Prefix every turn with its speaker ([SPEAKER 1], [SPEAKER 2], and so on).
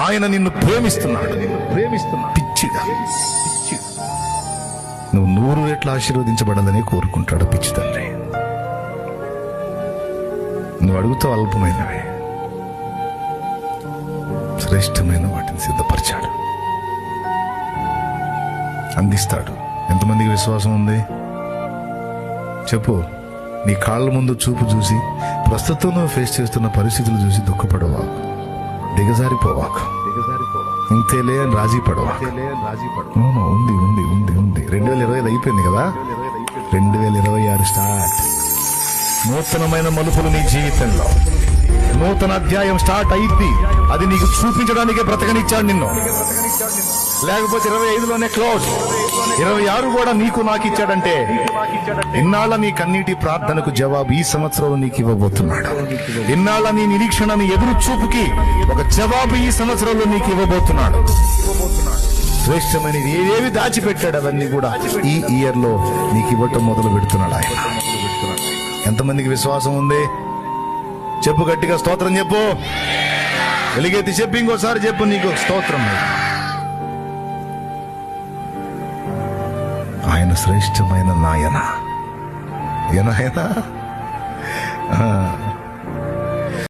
[SPEAKER 1] ఆయన నిన్ను ప్రేమిస్తున్నాడు. పిచ్చిగా నువ్వు 100 రెట్లు ఆశీర్వదించబడాలని కోరుకుంటాడు పిచ్చి తండ్రి. నువ్వు అడుగుతావు అల్పమైనవే, శ్రేష్టమైన వాటిని సిద్ధపరిచాడు, అందిస్తాడు. ఎంతమందికి విశ్వాసం ఉంది చెప్పు. నీ కాళ్ళ ముందు చూపు చూసి, ప్రస్తుతం నువ్వు ఫేస్ చేస్తున్న పరిస్థితులు చూసి దుఃఖపడవాకు, దిగజారిపోవాకు, ఇంతేలే అని రాజీ పడవాకు. ఉంది ఉంది ఉంది ఉంది 2025 అయిపోయింది కదా, 2026 స్టార్ట్. నూతనమైన మలుపులు నీ జీవితంలో, నూతన అధ్యాయం స్టార్ట్ అయింది. అది నీకు చూపించడానికే బ్రతకనిచ్చాడు నిన్ను. లేకపోతే 25లోనే క్లోజ్. 26 కూడా నీకు నాకు ఇచ్చాడంటే ఇన్నాళ్ళ నీ కన్నీటి ప్రార్థనకు జవాబు ఈ సంవత్సరంలో నీకు ఇవ్వబోతున్నాడు. ఇన్నాళ్ళ నీ నిరీక్షణ, నీ ఎదురు చూపుకి ఒక జవాబు ఈ సంవత్సరంలో నీకు ఇవ్వబోతున్నాడు. శ్రేష్టమైనది ఏదేవి దాచిపెట్టాడు అవన్నీ కూడా ఈ ఇయర్ లో నీకు ఇవ్వటం మొదలు పెడుతున్నాడు ఆయన. ఎంతమందికి విశ్వాసం ఉంది చెప్పు, గట్టిగా స్తోత్రం చెప్పు. వెలిగెత్తి చెప్పు, ఇంకోసారి చెప్పు, నీకు స్తోత్రం. ఆయన శ్రేష్టమైన నాయన.